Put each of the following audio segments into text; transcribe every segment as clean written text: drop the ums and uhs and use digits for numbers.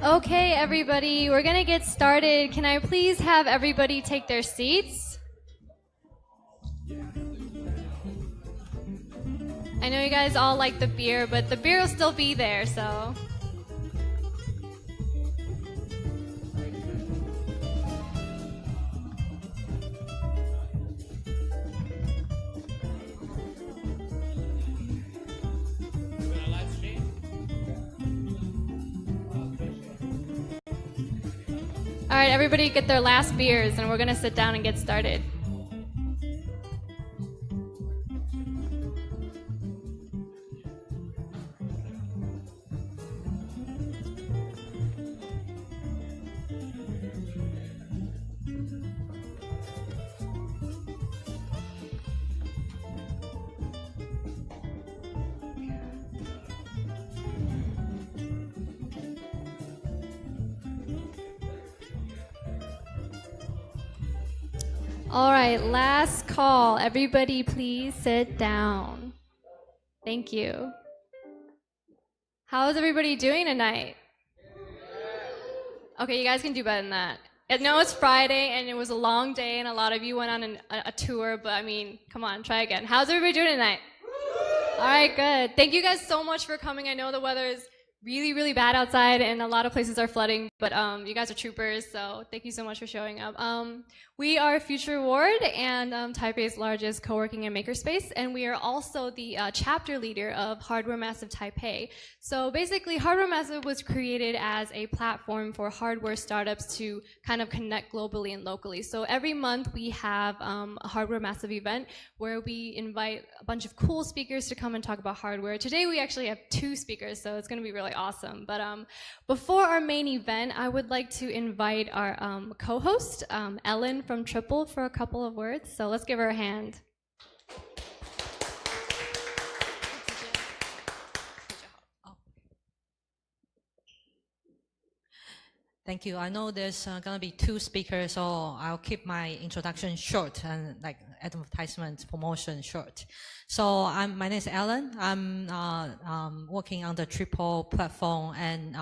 Okay, everybody, we're gonna get started. Can I please have everybody take their seats? I know you guys all like the beer, but the beer will still be there, so. All right, everybody get their last beers, and we're gonna sit down and get started. All right, last call. Everybody please sit down. Thank you. How's everybody doing tonight? Okay, you guys can do better than that. I know it's Friday and it was a long day and a lot of you went on a tour, but I mean, come on, try again. How's everybody doing tonight? All right, good. Thank you guys so much for coming. I know the weather is really, really bad outside and a lot of places are flooding, but you guys are troopers, so thank you so much for showing up. We are Future Ward and Taipei's largest co-working and makerspace, and we are also the chapter leader of Hardware Massive Taipei. So basically, Hardware Massive was created as a platform for hardware startups to kind of connect globally and locally. So every month we have a Hardware Massive event where we invite a bunch of cool speakers to come and talk about hardware. Today we actually have 2 speakers, so it's going to be really awesome. But before our main event, I would like to invite our co-host, Ellen from Triple, for a couple of words. So let's give her a hand. Thank you. I know there's going to be 2 speakers, so I'll keep my introduction short and like advertisement promotion short. So my name is Ellen. I'm working on the Triple platform and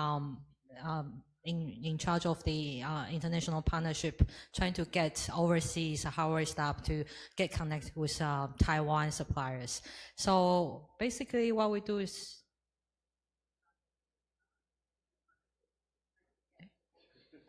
in charge of the international partnership, trying to get overseas hardware staff to get connected with Taiwan suppliers. So basically what we do is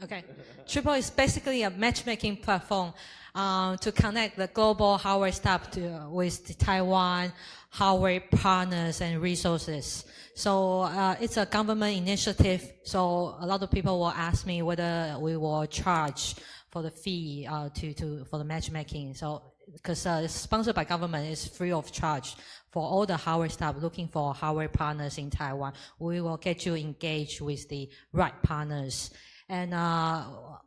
okay. Triple is basically a matchmaking platform to connect the global hardware staff with the Taiwan hardware partners and resources. So it's a government initiative. So a lot of people will ask me whether we will charge for the fee for the matchmaking. So because it's sponsored by government, it's free of charge for all the hardware staff looking for hardware partners in Taiwan. We will get you engaged with the right partners. And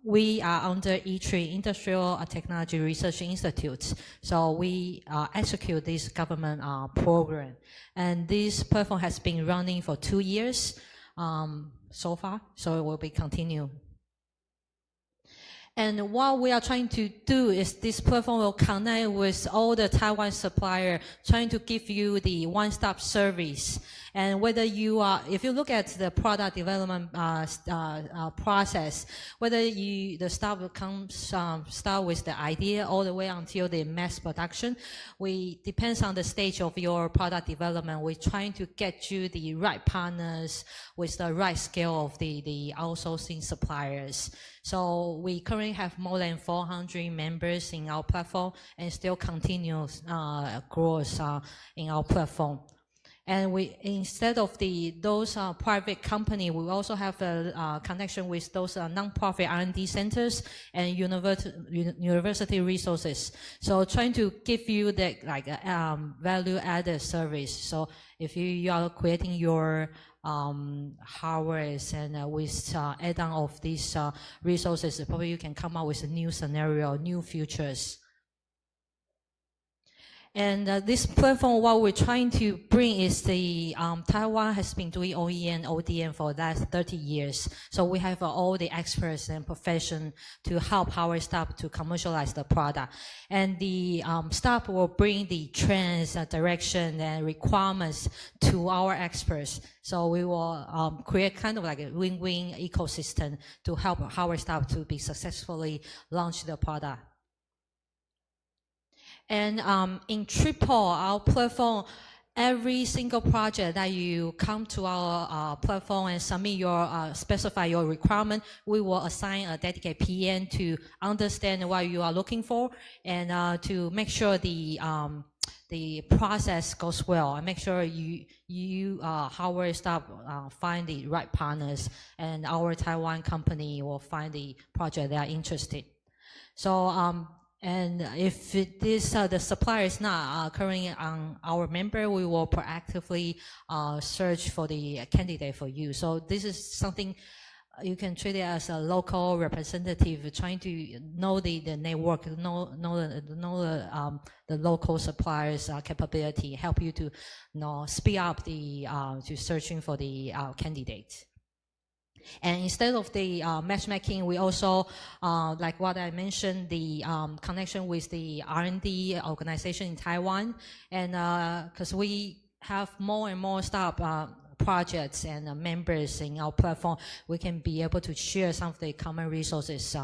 we are under E3, Industrial Technology Research Institute. So we execute this government program. And this platform has been running for 2 years so far, so it will be continued. And what we are trying to do is this platform will connect with all the Taiwan suppliers, trying to give you the one-stop service. And whether you are, if you look at the product development process, whether the staff will start with the idea all the way until the mass production, depends on the stage of your product development. We're trying to get you the right partners with the right scale of the outsourcing suppliers. So we currently have more than 400 members in our platform and still continues growth in our platform. And instead of those private company, we also have a connection with those non-profit R&D centers and university resources. So trying to give you the value-added service. So if you are creating your hardware and with add-on of these resources, probably you can come up with a new scenario, new features. And this platform, what we're trying to bring is the Taiwan has been doing OEM, ODM for the last 30 years. So we have all the experts and profession to help our staff to commercialize the product. And the staff will bring the trends, direction, and requirements to our experts. So we will create kind of like a win-win ecosystem to help our staff to be successfully launch the product. And in Triple, our platform, every single project that you come to our platform and submit your, specify your requirement, we will assign a dedicated PM to understand what you are looking for and to make sure the process goes well and make sure our staff find the right partners and our Taiwan company will find the project they are interested. So, and if the supplier is not currently on our member, we will proactively search for the candidate for you. So this is something you can treat it as a local representative, trying to know the network, know the local suppliers' capability, help you to speed up the to searching for the candidate. And instead of the matchmaking, we also, like what I mentioned, the connection with the R&D organization in Taiwan. And because we have more and more staff projects and members in our platform, we can be able to share some of the common resources,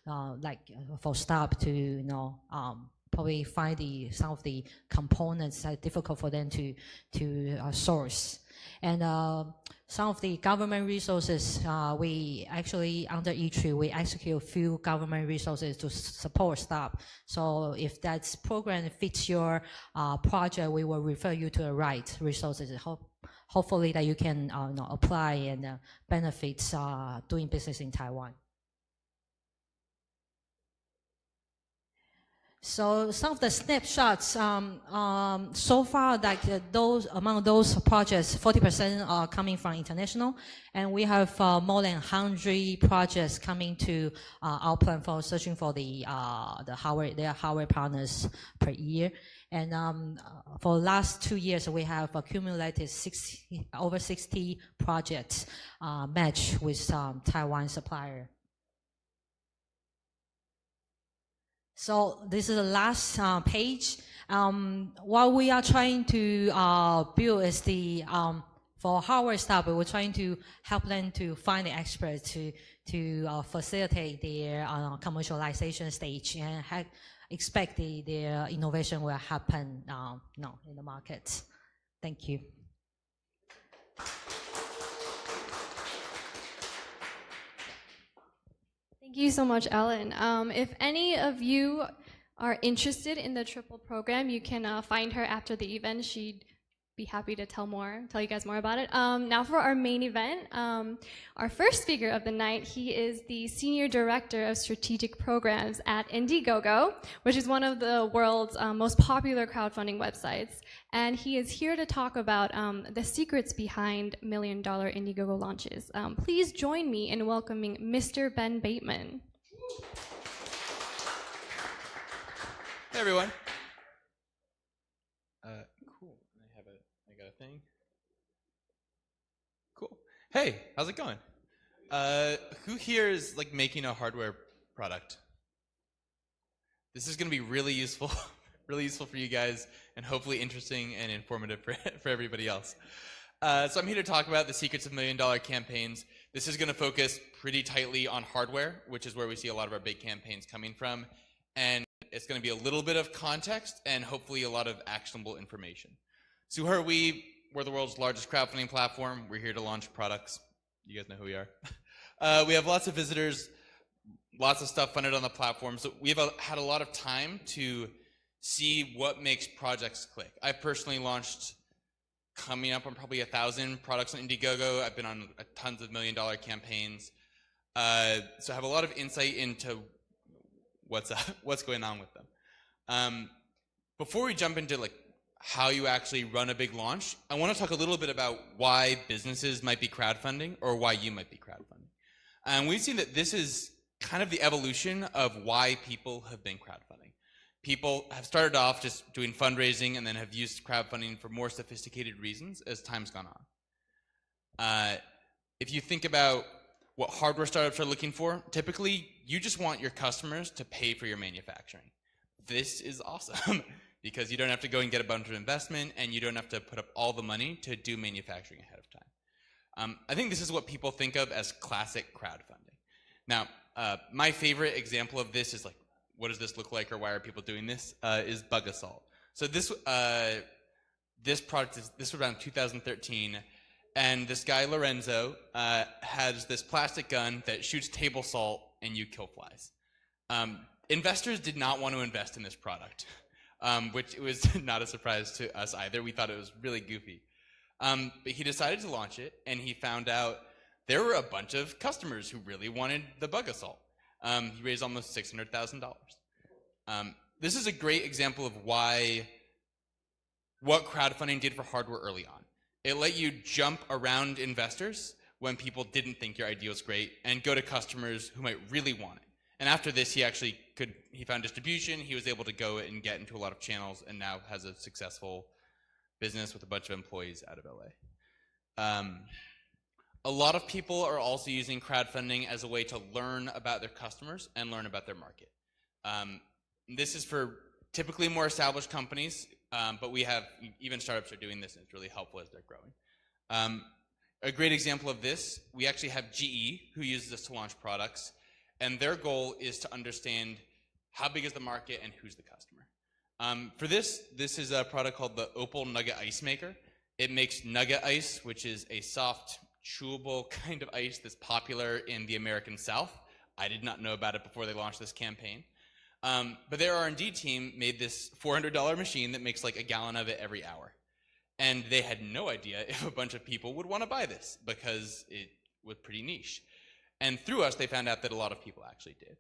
like for staff to, probably find some of the components that are difficult for them to source. And some of the government resources, we actually, under E3, we execute a few government resources to support staff. So if that program fits your project, we will refer you to the right resources. Hopefully that you can apply and benefits doing business in Taiwan. So some of the snapshots, so far, like among those projects, 40% are coming from international, and we have more than 100 projects coming to our platform, searching for their hardware partners per year. And for the last 2 years, we have accumulated over 60 projects matched with Taiwan supplier. So this is the last page. What we are trying to build is the for hardware staff, we're trying to help them to find the experts to facilitate their commercialization stage and expect their innovation will happen in the market. Thank you. Thank you so much, Ellen. If any of you are interested in the Triple program, you can find her after the event. She'd be happy to tell you guys more about it. Now for our main event, our first speaker of the night, he is the Senior Director of Strategic Programs at Indiegogo, which is one of the world's most popular crowdfunding websites. And he is here to talk about the secrets behind $1 million Indiegogo launches. Please join me in welcoming Mr. Ben Batemen. Hey everyone. Cool. I got a thing. Cool. Hey, how's it going? Who here is like making a hardware product? This is going to be really useful. Really useful for you guys, and hopefully interesting and informative for everybody else. So I'm here to talk about the secrets of $1 million campaigns. This is going to focus pretty tightly on hardware, which is where we see a lot of our big campaigns coming from. And it's going to be a little bit of context and hopefully a lot of actionable information. So who are we? We're the world's largest crowdfunding platform. We're here to launch products. You guys know who we are. We have lots of visitors, lots of stuff funded on the platform. So we've had a lot of time to see what makes projects click. I personally launched coming up on probably 1,000 products on Indiegogo. I've been on tons of $1 million campaigns. So I have a lot of insight into what's going on with them. Before we jump into like how you actually run a big launch, I want to talk a little bit about why businesses might be crowdfunding or why you might be crowdfunding. And we've seen that this is kind of the evolution of why people have been crowdfunding. People have started off just doing fundraising and then have used crowdfunding for more sophisticated reasons as time's gone on. If you think about what hardware startups are looking for, typically you just want your customers to pay for your manufacturing. This is awesome because you don't have to go and get a bunch of investment and you don't have to put up all the money to do manufacturing ahead of time. I think this is what people think of as classic crowdfunding. Now, my favorite example of this is like, what does this look like or why are people doing this, is Bug Assault. So this product, this was around 2013, and this guy, Lorenzo, has this plastic gun that shoots table salt and you kill flies. Investors did not want to invest in this product, which was not a surprise to us either. We thought it was really goofy. But he decided to launch it, and he found out there were a bunch of customers who really wanted the Bug Assault. He raised almost $600,000. This is a great example of what crowdfunding did for hardware early on. It let you jump around investors when people didn't think your idea was great and go to customers who might really want it. And after this, he found distribution. He was able to go and get into a lot of channels and now has a successful business with a bunch of employees out of LA. A lot of people are also using crowdfunding as a way to learn about their customers and learn about their market. This is for typically more established companies, but we have, even startups are doing this, and it's really helpful as they're growing. A great example of this, we actually have GE, who uses this to launch products, and their goal is to understand how big is the market and who's the customer. For this is a product called the Opal Nugget Ice Maker. It makes nugget ice, which is a soft, chewable kind of ice that's popular in the American South. I did not know about it before they launched this campaign. But their R&D team made this $400 machine that makes like a gallon of it every hour. And they had no idea if a bunch of people would want to buy this because it was pretty niche. And through us, they found out that a lot of people actually did.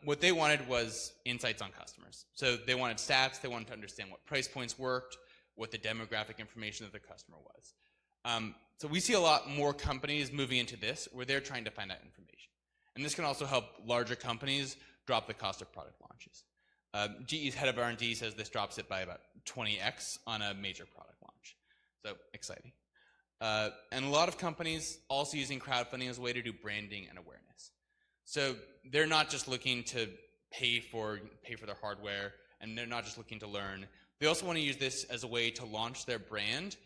What they wanted was insights on customers. So they wanted stats, they wanted to understand what price points worked, what the demographic information of the customer was. So we see a lot more companies moving into this where they're trying to find out information. And this can also help larger companies drop the cost of product launches. GE's head of R&D says this drops it by about 20x on a major product launch. So exciting. And a lot of companies also using crowdfunding as a way to do branding and awareness. So they're not just looking to pay for their hardware, and they're not just looking to learn. They also want to use this as a way to launch their brand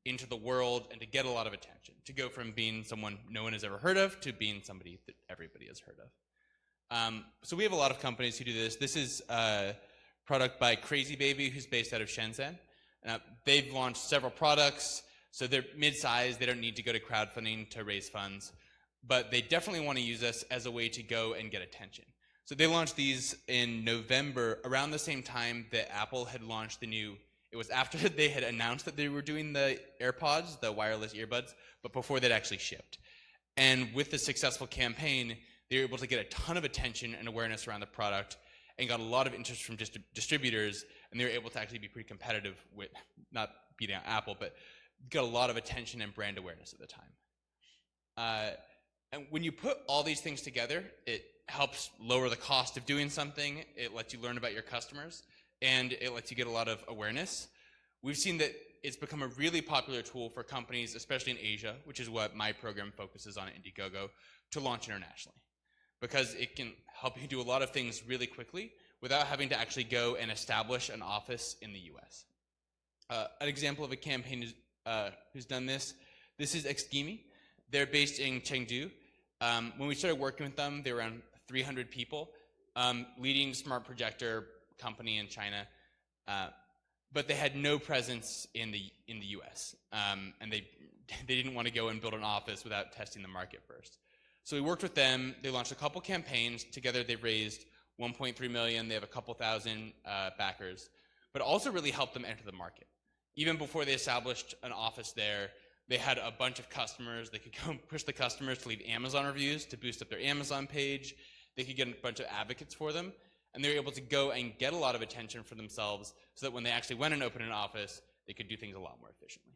into the world and to get a lot of attention, to go from being someone no one has ever heard of to being somebody that everybody has heard of. So we have a lot of companies who do this. This is a product by Crazy Baby, who's based out of Shenzhen. They've launched several products, so they're mid-sized. They don't need to go to crowdfunding to raise funds, but they definitely want to use us as a way to go and get attention. So they launched these in November, around the same time that Apple had launched it was after they had announced that they were doing the AirPods, the wireless earbuds, but before they'd actually shipped. And with the successful campaign, they were able to get a ton of attention and awareness around the product and got a lot of interest from distributors, and they were able to actually be pretty competitive with, not beating out Apple, but got a lot of attention and brand awareness at the time. And when you put all these things together, it helps lower the cost of doing something, it lets you learn about your customers, and it lets you get a lot of awareness. We've seen that it's become a really popular tool for companies, especially in Asia, which is what my program focuses on at Indiegogo, to launch internationally. Because it can help you do a lot of things really quickly without having to actually go and establish an office in the US. An example of a campaign who's done this is Xgimi. They're based in Chengdu. When we started working with them, they were around 300 people, leading smart projector company in China, but they had no presence in the US, and they didn't want to go and build an office without testing the market first. So we worked with them. They launched a couple campaigns. Together they've raised 1.3 million. They have a couple thousand backers, but also really helped them enter the market. Even before they established an office there, they had a bunch of customers. They could go and push the customers to leave Amazon reviews to boost up their Amazon page. They could get a bunch of advocates for them, and they were able to go and get a lot of attention for themselves so that when they actually went and opened an office, they could do things a lot more efficiently.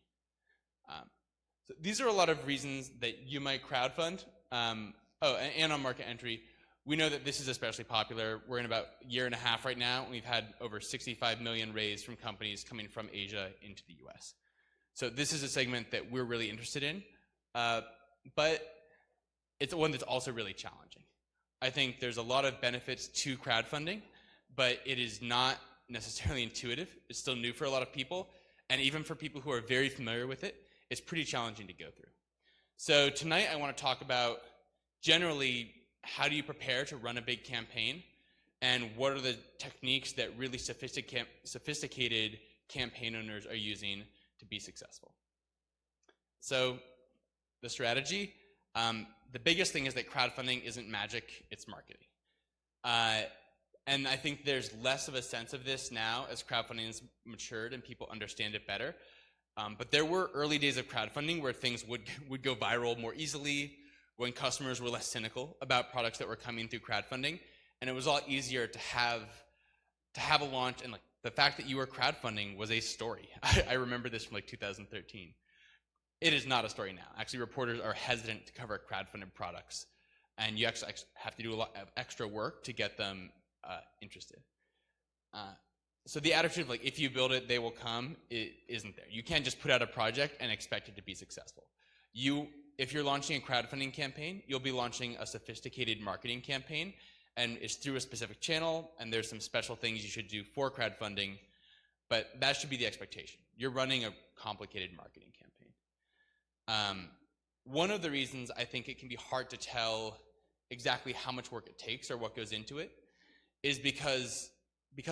So these are a lot of reasons that you might crowdfund. And on market entry, We know that this is especially popular. We're in about a year and a half right now, and we've had over 65 million raised from companies coming from Asia into the US. So this is a segment that we're really interested in, but it's one that's also really challenging. I think there's a lot of benefits to crowdfunding, but it is not necessarily intuitive. It's still new for a lot of people, and even for people who are very familiar with it, it's pretty challenging to go through. So tonight I want to talk about generally how do you prepare to run a big campaign, and what are the techniques that really sophisticated campaign owners are using to be successful. So the strategy, the biggest thing is that crowdfunding isn't magic, it's marketing. And I think there's less of a sense of this now as crowdfunding has matured and people understand it better. But there were early days of crowdfunding where things would go viral more easily, when customers were less cynical about products that were coming through crowdfunding, and it was a lot easier to have a launch, and like the fact that you were crowdfunding was a story. I remember this from like 2013. It is not a story now. Actually, reporters are hesitant to cover crowdfunded products, and you actually have to do a lot of extra work to get them interested. So the attitude of like, if you build it, they will come, it isn't there. You can't just put out a project and expect it to be successful. If you're launching a crowdfunding campaign, you'll be launching a sophisticated marketing campaign, and it's through a specific channel, and there's some special things you should do for crowdfunding, but that should be the expectation. You're running a complicated marketing campaign. One of the reasons I think it can be hard to tell exactly how much work it takes or what goes into it is because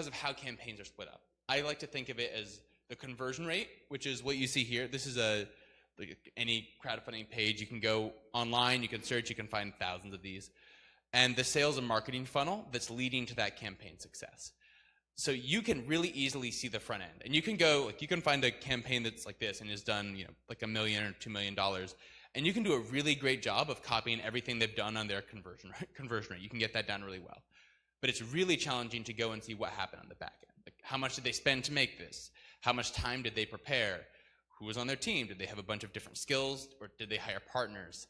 of how campaigns are split up. I like to think of it as the conversion rate, which is what you see here. This is like any crowdfunding page. You can go online, you can search, you can find thousands of these. And the sales and marketing funnel that's leading to that campaign success. So you can really easily see the front end. And you can go, like, you can find a campaign that's like this and is done, like $1 million or $2 million. And you can do a really great job of copying everything they've done on their conversion rate. You can get that down really well. But it's really challenging to go and see what happened on the back end. Like, how much did they spend to make this? How much time did they prepare? Who was on their team? Did they have a bunch of different skills, or did they hire partners?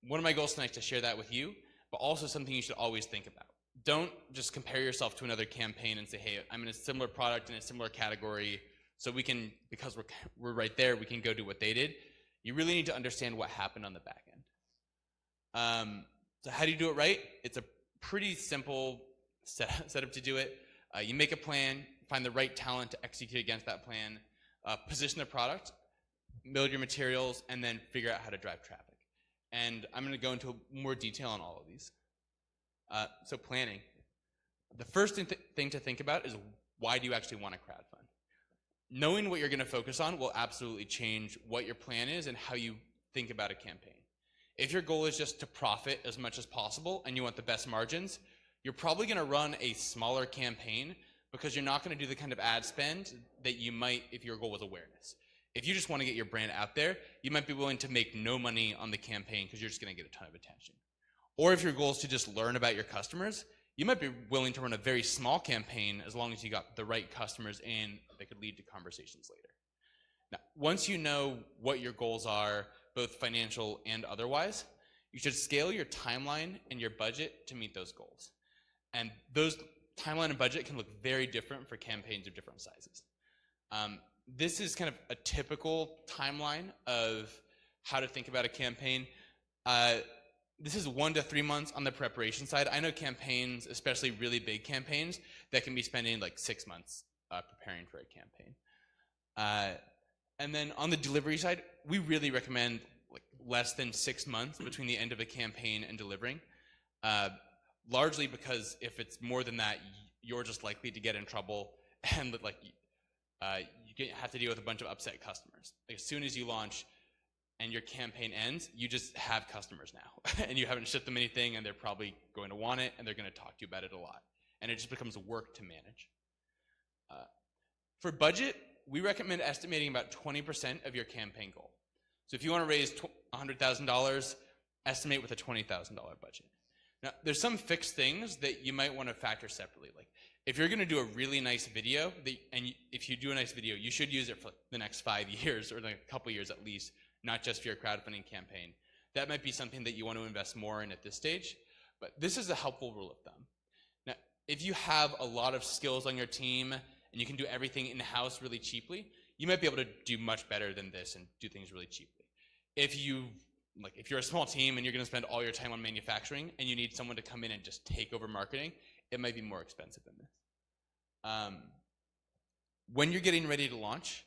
One of my goals tonight is to share that with you, but also something you should always think about. Don't just compare yourself to another campaign and say, hey, I'm in a similar product in a similar category, so we can, because we're right there, we can go do what they did. You really need to understand what happened on the back end. So how do you do it right? It's a pretty simple setup to do it. You make a plan, find the right talent to execute against that plan, position the product, build your materials, and then figure out how to drive traffic. And I'm going to go into more detail on all of these. So planning. The first thing to think about is, why do you actually want to crowdfund? Knowing what you're going to focus on will absolutely change what your plan is and how you think about a campaign. If your goal is just to profit as much as possible and you want the best margins, you're probably going to run a smaller campaign, because you're not going to do the kind of ad spend that you might if your goal was awareness. If you just want to get your brand out there, you might be willing to make no money on the campaign because you're just going to get a ton of attention. Or if your goal is to just learn about your customers, you might be willing to run a very small campaign as long as you got the right customers in that could lead to conversations later. Now, once you know what your goals are, both financial and otherwise, you should scale your timeline and your budget to meet those goals. And those timeline and budget can look very different for campaigns of different sizes. This is kind of a typical timeline of how to think about a campaign. This is 1 to 3 months on the preparation side. I know campaigns, especially really big campaigns, that can be spending like 6 months preparing for a campaign. And then on the delivery side, we really recommend like less than 6 months between the end of a campaign and delivering. Largely because if it's more than that, you're just likely to get in trouble, and like you have to deal with a bunch of upset customers. Like, as soon as you launch and your campaign ends, you just have customers now, and you haven't shipped them anything, and they're probably going to want it, and they're going to talk to you about it a lot, and it just becomes work to manage. For budget, we recommend estimating about 20% of your campaign goal. So if you want to raise $100,000, estimate with a $20,000 budget. Now, there's some fixed things that you might want to factor separately. Like, if you're going to do a really nice video, if you do a nice video, you should use it for the next 5 years, or like a couple years at least, not just for your crowdfunding campaign. That might be something that you want to invest more in at this stage. But this is a helpful rule of thumb. Now, if you have a lot of skills on your team and you can do everything in-house really cheaply, you might be able to do much better than this and do things really cheaply. If you're a small team and you're going to spend all your time on manufacturing and you need someone to come in and just take over marketing, it might be more expensive than this. When you're getting ready to launch,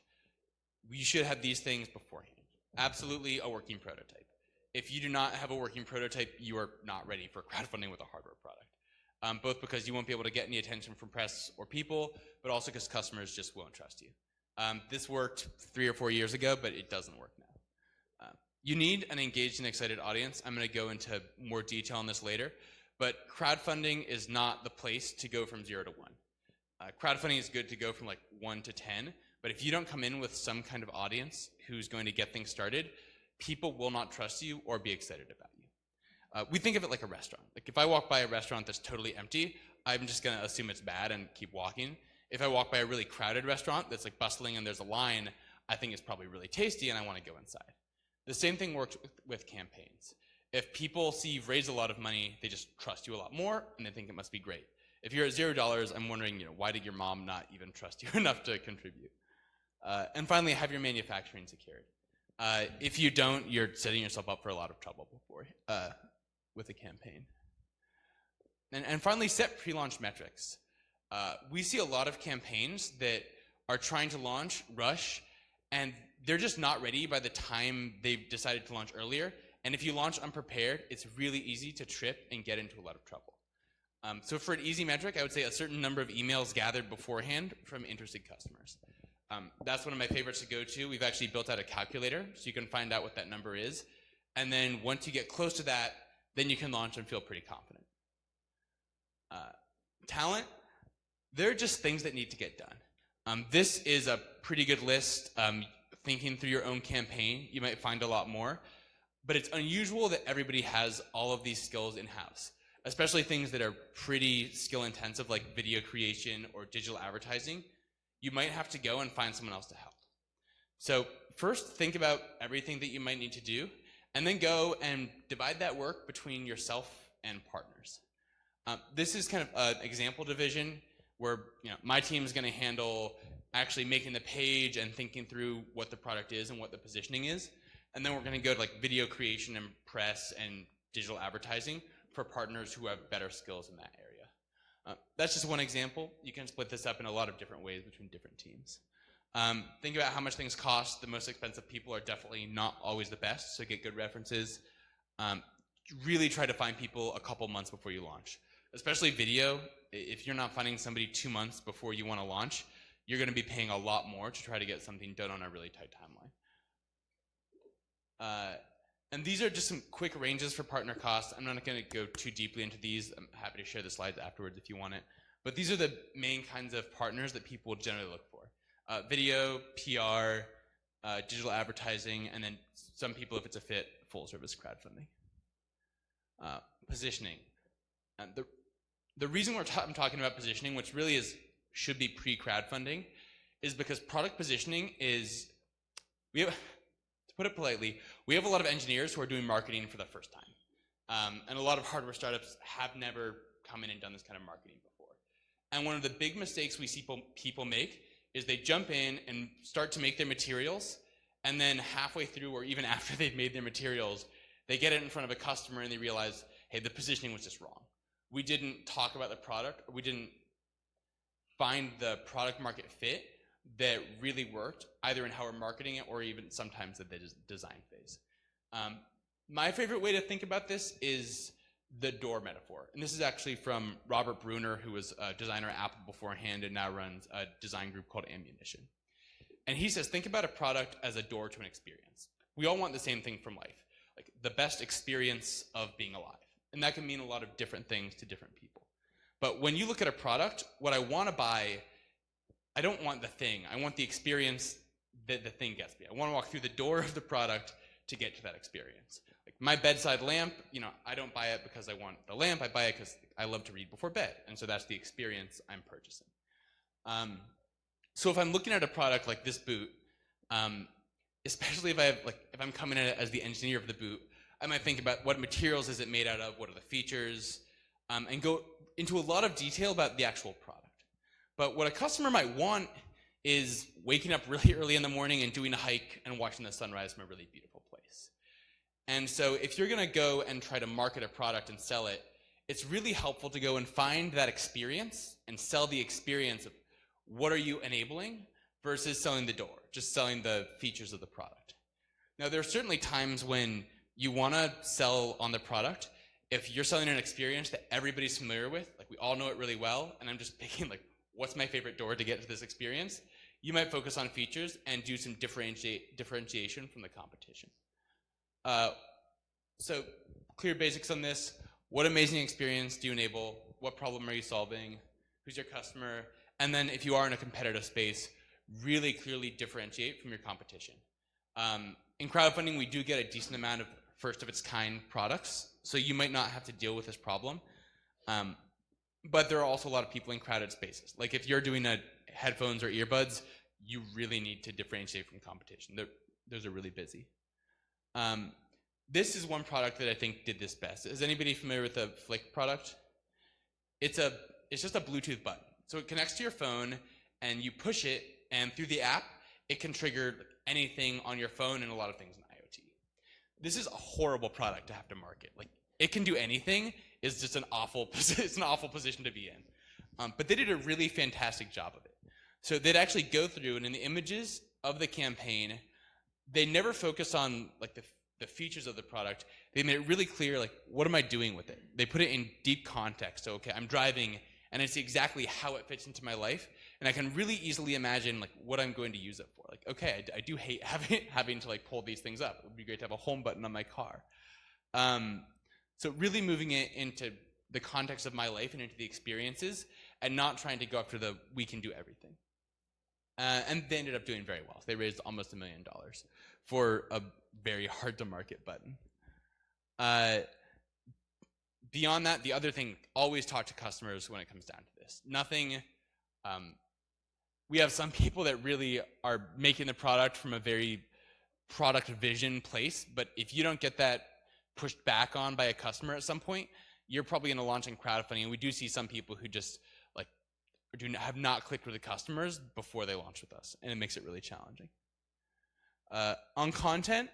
you should have these things beforehand. Absolutely a working prototype. If you do not have a working prototype, you are not ready for crowdfunding with a hardware product. Both because you won't be able to get any attention from press or people, but also because customers just won't trust you. This worked 3 or 4 years ago, but it doesn't work now. You need an engaged and excited audience. I'm going to go into more detail on this later, but crowdfunding is not the place to go from 0 to 1. Crowdfunding is good to go from like 1 to 10, but if you don't come in with some kind of audience who's going to get things started, people will not trust you or be excited about you. We think of it like a restaurant. Like if I walk by a restaurant that's totally empty, I'm just going to assume it's bad and keep walking. If I walk by a really crowded restaurant that's like bustling and there's a line, I think it's probably really tasty and I want to go inside. The same thing works with campaigns. If people see you've raised a lot of money, they just trust you a lot more and they think it must be great. If you're at $0, I'm wondering, why did your mom not even trust you enough to contribute? And finally, have your manufacturing secured. If you don't, you're setting yourself up for a lot of trouble before with a campaign. And finally, set pre-launch metrics. We see a lot of campaigns that are trying to launch, rush, and they're just not ready by the time they've decided to launch earlier. And if you launch unprepared, it's really easy to trip and get into a lot of trouble. So for an easy metric, I would say a certain number of emails gathered beforehand from interested customers. That's one of my favorites to go to. We've actually built out a calculator, so you can find out what that number is. And then once you get close to that, then you can launch and feel pretty confident. Talent, they're just things that need to get done. This is a pretty good list. Thinking through your own campaign, you might find a lot more. But it's unusual that everybody has all of these skills in-house, especially things that are pretty skill-intensive, like video creation or digital advertising. You might have to go and find someone else to help. So first, think about everything that you might need to do, and then go and divide that work between yourself and partners. This is kind of an example division where my team is going to handle actually making the page and thinking through what the product is and what the positioning is. And then we're going to go to like video creation and press and digital advertising for partners who have better skills in that area. That's just one example. You can split this up in a lot of different ways between different teams. Think about how much things cost. The most expensive people are definitely not always the best, so get good references. Really try to find people a couple months before you launch. Especially video, if you're not finding somebody 2 months before you want to launch, you're going to be paying a lot more to try to get something done on a really tight timeline. And these are just some quick ranges for partner costs. I'm not going to go too deeply into these. I'm happy to share the slides afterwards if you want it. But these are the main kinds of partners that people generally look for. Video, PR, digital advertising, and then some people, if it's a fit, full service crowdfunding. Positioning. The reason I'm talking about positioning, which really should be pre-crowdfunding, is because product positioning is, to put it politely, we have a lot of engineers who are doing marketing for the first time. And a lot of hardware startups have never come in and done this kind of marketing before. And one of the big mistakes we see people make is they jump in and start to make their materials, and then halfway through or even after they've made their materials, they get it in front of a customer and they realize, hey, the positioning was just wrong. We didn't talk about the product, or we didn't find the product market fit that really worked, either in how we're marketing it or even sometimes at the design phase. My favorite way to think about this is the door metaphor. And this is actually from Robert Bruner, who was a designer at Apple beforehand and now runs a design group called Ammunition. And he says, think about a product as a door to an experience. We all want the same thing from life, like the best experience of being alive. And that can mean a lot of different things to different people. But when you look at a product, what I want to buy, I don't want the thing. I want the experience that the thing gets me. I want to walk through the door of the product to get to that experience. Like my bedside lamp, I don't buy it because I want the lamp. I buy it because I love to read before bed. And so that's the experience I'm purchasing. So if I'm looking at a product like this boot, especially if I'm coming at it as the engineer of the boot, I might think about what materials is it made out of, what are the features, and go into a lot of detail about the actual product. But what a customer might want is waking up really early in the morning and doing a hike and watching the sunrise from a really beautiful place. And so if you're going to go and try to market a product and sell it, it's really helpful to go and find that experience and sell the experience of what are you enabling versus selling the door, just selling the features of the product. Now, there are certainly times when you want to sell on the product. If you're selling an experience that everybody's familiar with, like we all know it really well, and I'm just picking like, what's my favorite door to get to this experience? You might focus on features and do some differentiation from the competition. So clear basics on this. What amazing experience do you enable? What problem are you solving? Who's your customer? And then if you are in a competitive space, really clearly differentiate from your competition. In crowdfunding, we do get a decent amount of first of its kind products, so you might not have to deal with this problem. But there are also a lot of people in crowded spaces. Like if you're doing headphones or earbuds, you really need to differentiate from competition. Those are really busy. This is one product that I think did this best. Is anybody familiar with the Flick product? It's just a Bluetooth button. So it connects to your phone and you push it, and through the app, it can trigger anything on your phone and a lot of things in IoT. This is a horrible product to have to market. Like it can do anything. It's just an awful position to be in. But they did a really fantastic job of it. So they'd actually go through, and in the images of the campaign, they never focus on like the features of the product. They made it really clear, like, what am I doing with it? They put it in deep context. So, okay, I'm driving, and I see exactly how it fits into my life, and I can really easily imagine like what I'm going to use it for. Like, okay, I do hate having to like pull these things up. It would be great to have a home button on my car. So really moving it into the context of my life and into the experiences, and not trying to go after the we can do everything. And they ended up doing very well. They raised almost $1 million for a very hard to market button. Beyond that, the other thing, always talk to customers when it comes down to this. Nothing, we have some people that really are making the product from a very product vision place, but if you don't get that pushed back on by a customer at some point, you're probably going to launch in crowdfunding. And we do see some people who just like have not clicked with the customers before they launch with us, and it makes it really challenging. On content,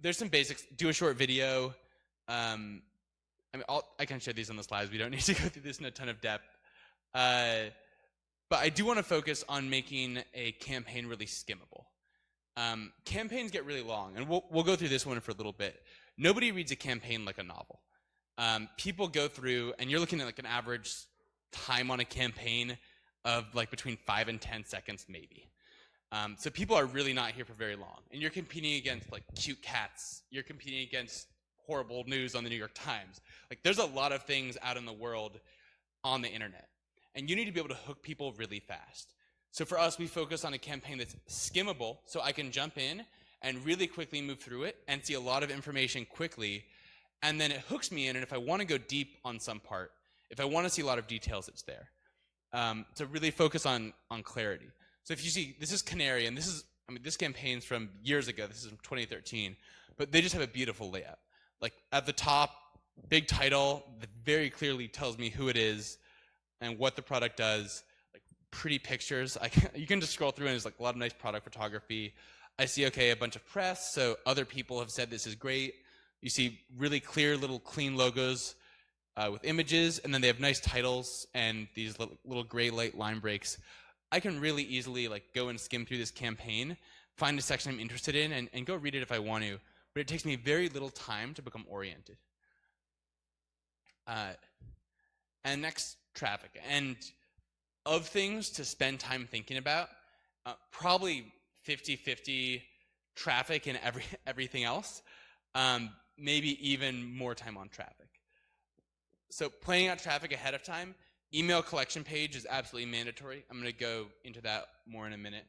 there's some basics. Do a short video. I mean, I can share these on the slides. We don't need to go through this in a ton of depth. But I do want to focus on making a campaign really skimmable. Campaigns get really long, and we'll go through this one for a little bit. Nobody reads a campaign like a novel. People go through, and you're looking at like an average time on a campaign of like between 5 and 10 seconds maybe. So people are really not here for very long, and you're competing against like cute cats. You're competing against horrible news on the New York Times. Like there's a lot of things out in the world on the internet, and you need to be able to hook people really fast. So for us, we focus on a campaign that's skimmable, so I can jump in and really quickly move through it and see a lot of information quickly, and then it hooks me in, and if I want to go deep on some part, if I want to see a lot of details, it's there. To really focus on clarity. So if you see, this is Canary, and this campaign's from years ago. This is from 2013, but they just have a beautiful layout. Like at the top, big title that very clearly tells me who it is and what the product does. Like pretty pictures. You can just scroll through, and there's like a lot of nice product photography. I see, okay, a bunch of press, so other people have said this is great. You see really clear little clean logos with images, and then they have nice titles and these little gray light line breaks. I can really easily like go and skim through this campaign, find a section I'm interested in, and go read it if I want to, but it takes me very little time to become oriented. And next, traffic. And of things to spend time thinking about, probably 50-50 traffic and everything else, maybe even more time on traffic. So planning out traffic ahead of time, email collection page is absolutely mandatory. I'm going to go into that more in a minute.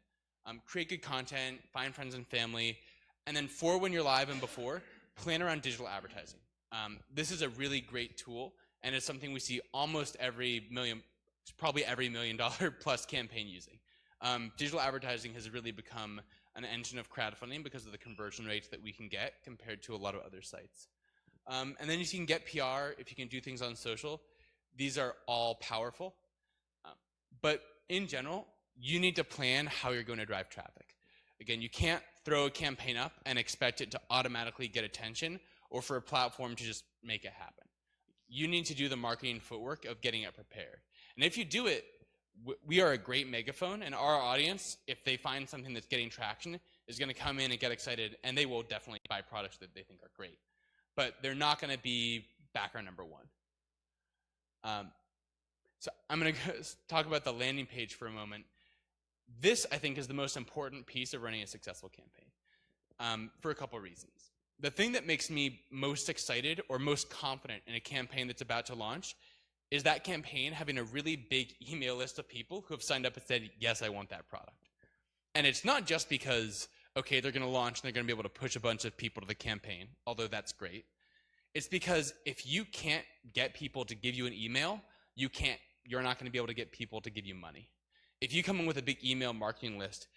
Create good content, find friends and family, and then for when you're live and before, plan around digital advertising. This is a really great tool, and it's something we see almost probably every $1 million plus campaign using. Digital advertising has really become an engine of crowdfunding because of the conversion rates that we can get compared to a lot of other sites. And then if you can get PR, if you can do things on social, these are all powerful. But in general, you need to plan how you're going to drive traffic. Again, you can't throw a campaign up and expect it to automatically get attention or for a platform to just make it happen. You need to do the marketing footwork of getting it prepared. And if you do it, we are a great megaphone, and our audience, if they find something that's getting traction, is going to come in and get excited, and they will definitely buy products that they think are great. But they're not going to be backer number one. So I'm going to talk about the landing page for a moment. This, I think, is the most important piece of running a successful campaign for a couple of reasons. The thing that makes me most excited or most confident in a campaign that's about to launch is that campaign having a really big email list of people who have signed up and said, yes, I want that product. And it's not just because, okay, they're going to launch and they're going to be able to push a bunch of people to the campaign, although that's great. It's because if you can't get people to give you an email, you're not going to be able to get people to give you money. If you come in with a big email marketing list,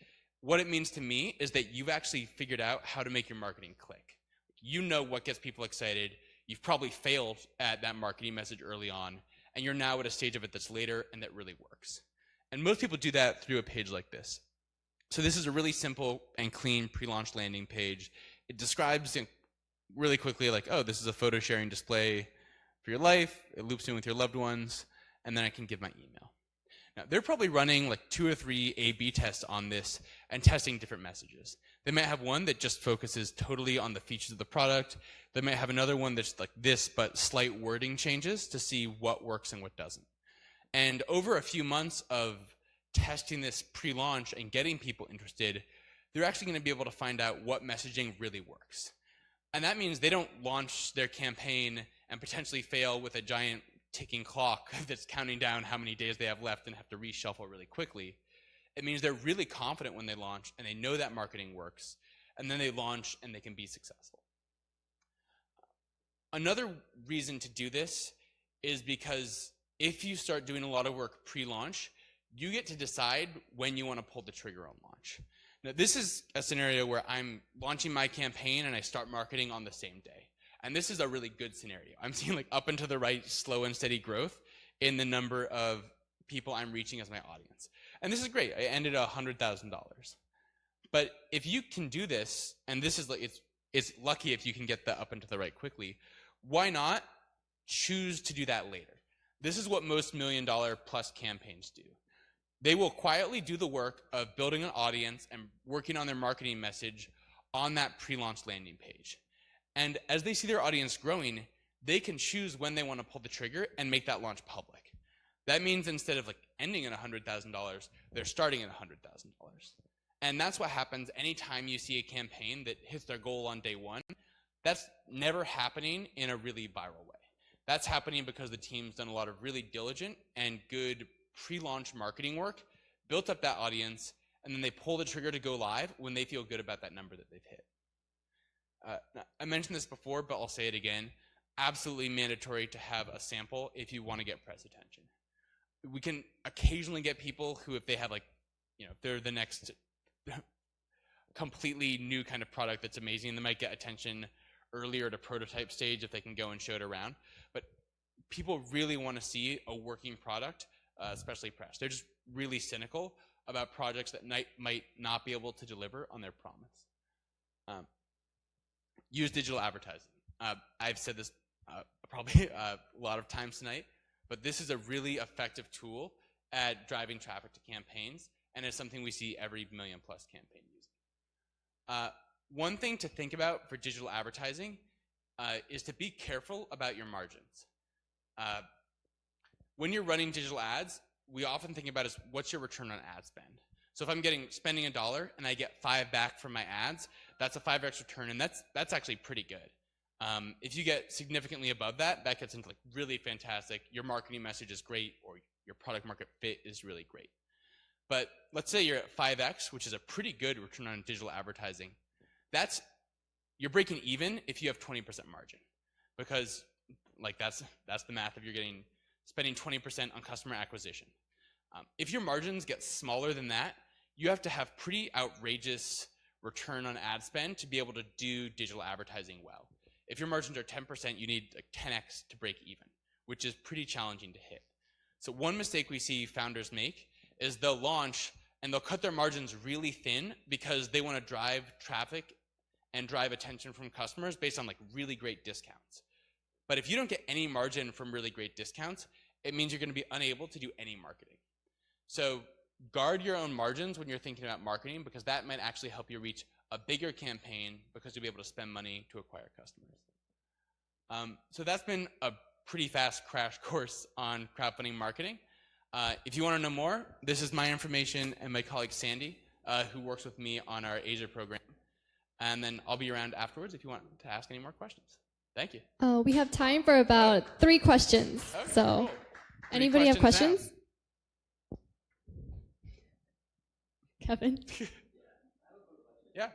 what it means to me is that you've actually figured out how to make your marketing click. You know what gets people excited. You've probably failed at that marketing message early on, and you're now at a stage of it that's later and that really works. And most people do that through a page like this. So this is a really simple and clean pre-launch landing page. It describes really quickly like, oh, this is a photo sharing display for your life. It loops in with your loved ones, and then I can give my email. Now, they're probably running like 2 or 3 A/B tests on this and testing different messages. They might have one that just focuses totally on the features of the product. They might have another one that's like this, but slight wording changes to see what works and what doesn't. And over a few months of testing this pre-launch and getting people interested, they're actually going to be able to find out what messaging really works. And that means they don't launch their campaign and potentially fail with a giant ticking clock that's counting down how many days they have left and have to reshuffle really quickly. It means they're really confident when they launch and they know that marketing works, and then they launch and they can be successful. Another reason to do this is because if you start doing a lot of work pre-launch, you get to decide when you want to pull the trigger on launch. Now, this is a scenario where I'm launching my campaign and I start marketing on the same day. And this is a really good scenario. I'm seeing like up and to the right, slow and steady growth in the number of people I'm reaching as my audience. And this is great. I ended $100,000. But if you can do this, and this is like, it's lucky if you can get the up and to the right quickly, why not choose to do that later? This is what most $1 million plus campaigns do. They will quietly do the work of building an audience and working on their marketing message on that pre-launch landing page. And as they see their audience growing, they can choose when they want to pull the trigger and make that launch public. That means instead of like ending at $100,000, they're starting at $100,000. And that's what happens anytime you see a campaign that hits their goal on day one. That's never happening in a really viral way. That's happening because the team's done a lot of really diligent and good pre-launch marketing work, built up that audience, and then they pull the trigger to go live when they feel good about that number that they've hit. I mentioned this before, but I'll say it again. Absolutely mandatory to have a sample if you want to get press attention. We can occasionally get people who, if they have like, if they're the next completely new kind of product that's amazing, they might get attention earlier at a prototype stage if they can go and show it around. But people really want to see a working product, especially press. They're just really cynical about projects that might not be able to deliver on their promise. Use digital advertising. I've said this probably a lot of times tonight, but this is a really effective tool at driving traffic to campaigns, and it's something we see every $1 million plus campaign using. One thing to think about for digital advertising is to be careful about your margins. When you're running digital ads, we often think about is what's your return on ad spend. So if I'm spending $1 and I get 5 back from my ads, that's a 5x return, and that's actually pretty good. If you get significantly above that, that gets into like really fantastic. Your marketing message is great, or your product market fit is really great. But let's say you're at 5x, which is a pretty good return on digital advertising. You're breaking even if you have 20% margin, because like that's the math if you're spending 20% on customer acquisition. If your margins get smaller than that, you have to have pretty outrageous return on ad spend to be able to do digital advertising well. if your margins are 10%, you need like 10x to break even, which is pretty challenging to hit. So one mistake we see founders make is they'll launch and they'll cut their margins really thin because they want to drive traffic and drive attention from customers based on like really great discounts. But if you don't get any margin from really great discounts, it means you're going to be unable to do any marketing. So guard your own margins when you're thinking about marketing, because that might actually help you reach a bigger campaign because you'll be able to spend money to acquire customers. So that's been a pretty fast crash course on crowdfunding marketing. If you want to know more, this is my information and my colleague Sandy, who works with me on our Asia program. And then I'll be around afterwards if you want to ask any more questions. Thank you. We have time for about 3 questions. Okay, so, cool. Anybody have questions? Now. Kevin? Yeah.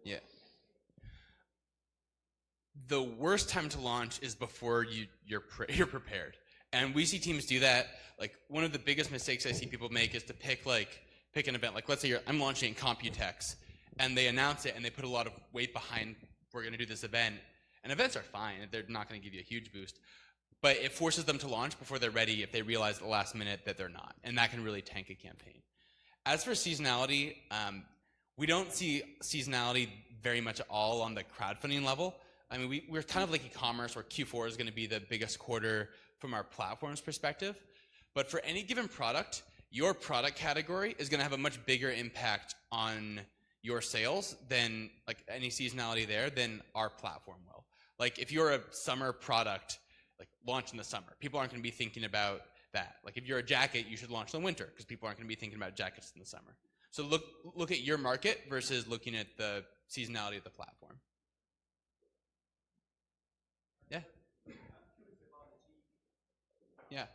Yeah. The worst time to launch is before you're prepared. And we see teams do that. Like, one of the biggest mistakes I see people make is to pick an event. Like, let's say I'm launching Computex, and they announce it and they put a lot of weight behind, we're going to do this event. And events are fine. They're not going to give you a huge boost. But it forces them to launch before they're ready if they realize at the last minute that they're not. And that can really tank a campaign. As for seasonality, we don't see seasonality very much at all on the crowdfunding level. I mean, we're kind of like e-commerce, where Q4 is going to be the biggest quarter from our platform's perspective. But for any given product, your product category is going to have a much bigger impact on your sales than like any seasonality there than our platform will. Like, if you're a summer product, like launch in the summer, people aren't going to be thinking about that. Like, if you're a jacket, you should launch in the winter because people aren't going to be thinking about jackets in the summer. So look at your market versus looking at the seasonality of the platform. Yeah. Yeah.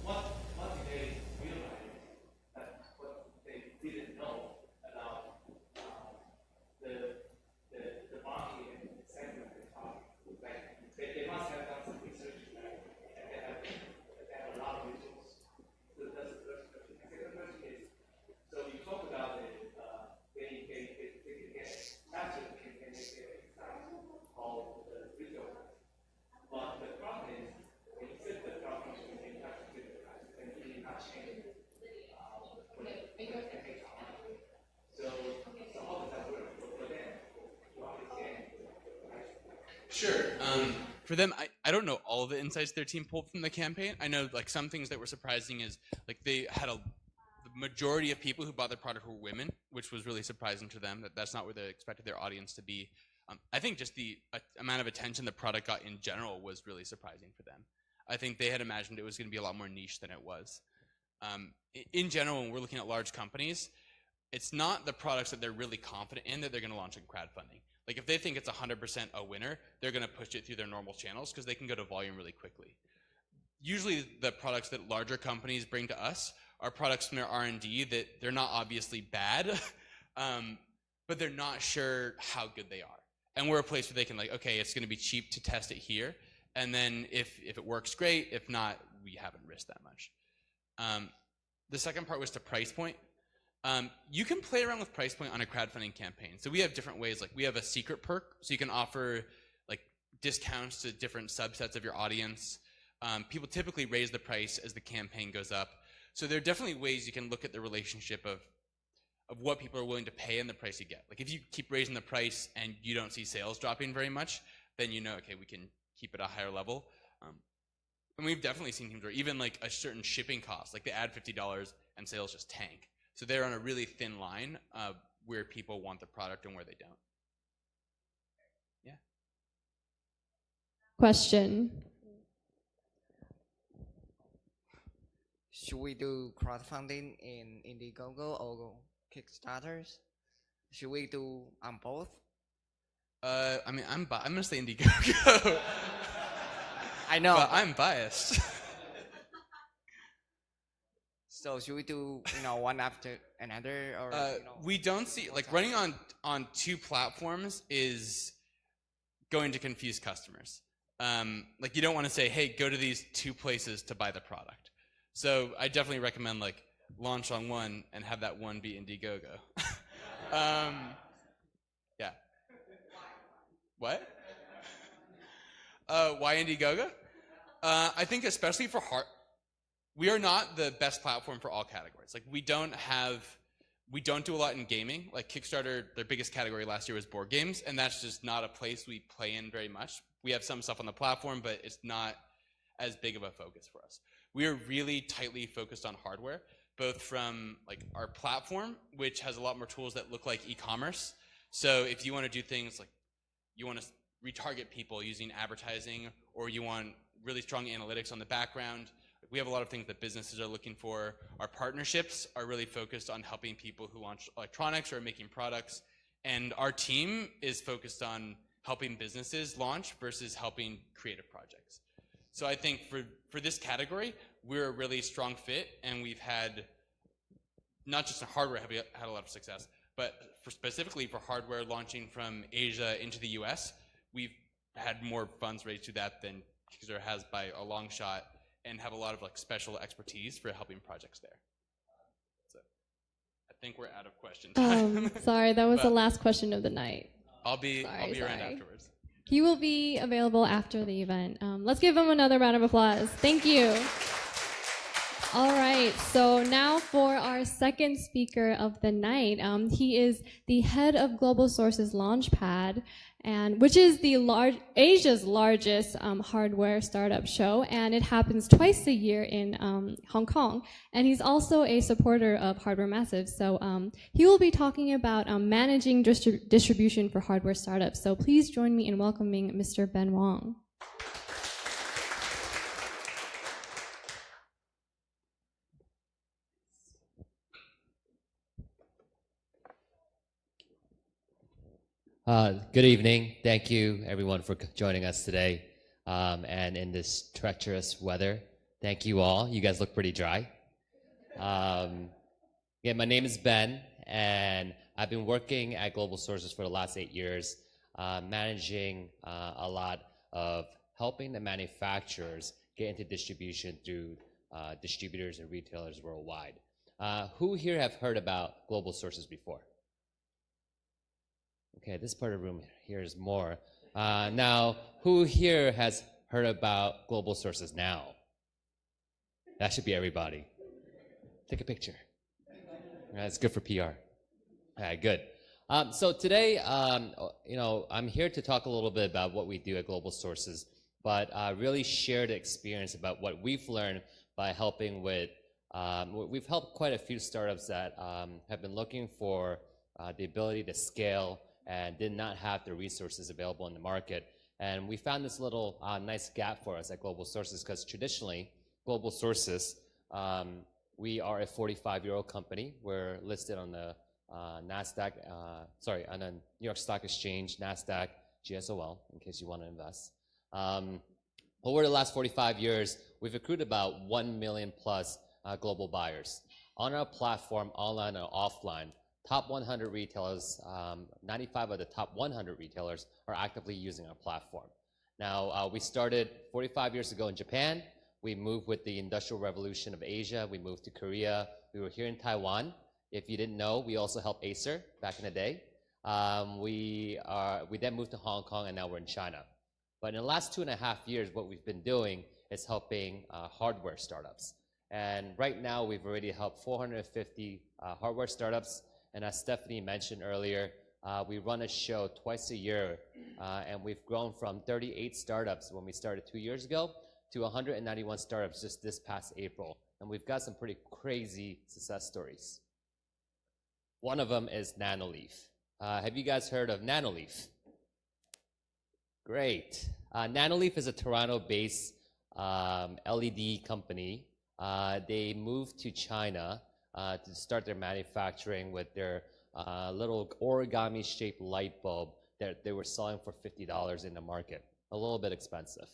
What did they realize that what they didn't know about the market and segment they talk? Like, they must have done some research, right? And they have a lot of visuals. So that's the first question. The second question is, so you talk about they can get faster, they can get excited of the visual. But the problem is, when you set the problem, you can have to do the price, and you did not change it. So how does that work for them to understand the price? Sure. For them, I don't know all of the insights their team pulled from the campaign. I know like some things that were surprising is like they had the majority of people who bought their product were women, which was really surprising to them. That's not where they expected their audience to be. I think just the amount of attention the product got in general was really surprising for them. I think they had imagined it was going to be a lot more niche than it was. In general, when we're looking at large companies, it's not the products that they're really confident in that they're going to launch in crowdfunding. Like, if they think it's 100% a winner, they're going to push it through their normal channels because they can go to volume really quickly. Usually the products that larger companies bring to us are products from their R&D that they're not obviously bad, but they're not sure how good they are. And we're a place where they can like, okay, it's going to be cheap to test it here. And then if it works, great. If not, we haven't risked that much. The second part was to price point. You can play around with price point on a crowdfunding campaign. So we have different ways. Like, we have a secret perk, so you can offer like discounts to different subsets of your audience. People typically raise the price as the campaign goes up. So there are definitely ways you can look at the relationship of what people are willing to pay and the price you get. Like, if you keep raising the price and you don't see sales dropping very much, then you know, okay, we can keep it a higher level. And we've definitely seen teams where even like a certain shipping cost, like they add $50 and sales just tank. So they're on a really thin line where people want the product and where they don't. Yeah. Question. Should we do crowdfunding in Indiegogo or Kickstarters? Should we do on both? I mean, I'm gonna say Indiegogo. I know. but I'm biased. So should we do one after another, or We don't see like running on two platforms is going to confuse customers. Like you don't want to say, hey, go to these two places to buy the product. So I definitely recommend like launch on one and have that one be Indiegogo. Yeah. What? Why Indiegogo? I think especially for we are not the best platform for all categories. Like we don't do a lot in gaming. Like Kickstarter, their biggest category last year was board games, and that's just not a place we play in very much. We have some stuff on the platform, but it's not as big of a focus for us. We are really tightly focused on hardware, both from like our platform, which has a lot more tools that look like e-commerce. So if you want to do things like you want to retarget people using advertising, or you want really strong analytics on the background, we have a lot of things that businesses are looking for. Our partnerships are really focused on helping people who launch electronics or making products. And our team is focused on helping businesses launch versus helping creative projects. So I think for this category, we're a really strong fit, and we've had, not just in hardware have we had a lot of success, but specifically for hardware launching from Asia into the US, we've had more funds raised to that than Kickstarter has by a long shot, and have a lot of like special expertise for helping projects there. So I think we're out of question time. Sorry, that was the last question of the night. I'll be around afterwards. He will be available after the event. Let's give him another round of applause. Thank you. All right, so now for our second speaker of the night. He is the head of Global Sources Launchpad, which is Asia's largest hardware startup show, and it happens twice a year in Hong Kong. And he's also a supporter of Hardware Massive. So he will be talking about managing distribution for hardware startups. So please join me in welcoming Mr. Ben Wong. Good evening. Thank you, everyone, for joining us today. And in this treacherous weather, thank you all. You guys look pretty dry. Yeah, my name is Ben, and I've been working at Global Sources for the last 8 years, managing a lot of helping the manufacturers get into distribution through distributors and retailers worldwide. Who here have heard about Global Sources before? Okay, this part of the room here is more. Now, who here has heard about Global Sources now? That should be everybody. Take a picture. It's good for PR. All right, good. So today, I'm here to talk a little bit about what we do at Global Sources, but really share the experience about what we've learned by helping with, we've helped quite a few startups that have been looking for the ability to scale and did not have the resources available in the market. And we found this little nice gap for us at Global Sources, because traditionally, Global Sources, we are a 45-year-old company. We're listed on the on the New York Stock Exchange, NASDAQ, GSOL, in case you want to invest. Over the last 45 years, we've accrued about 1 million plus global buyers. On our platform, online or offline, top 100 retailers, 95 of the top 100 retailers are actively using our platform. Now, we started 45 years ago in Japan. We moved with the Industrial Revolution of Asia. We moved to Korea. We were here in Taiwan. If you didn't know, we also helped Acer back in the day. We then moved to Hong Kong, and now we're in China. But in the last 2.5 years, what we've been doing is helping hardware startups. And right now, we've already helped 450 hardware startups. And as Stephanie mentioned earlier, we run a show twice a year, and we've grown from 38 startups when we started 2 years ago to 191 startups just this past April. And we've got some pretty crazy success stories. One of them is Nanoleaf. Have you guys heard of Nanoleaf? Great. Nanoleaf is a Toronto-based LED company. They moved to China to start their manufacturing with their little origami-shaped light bulb that they were selling for $50 in the market. A little bit expensive.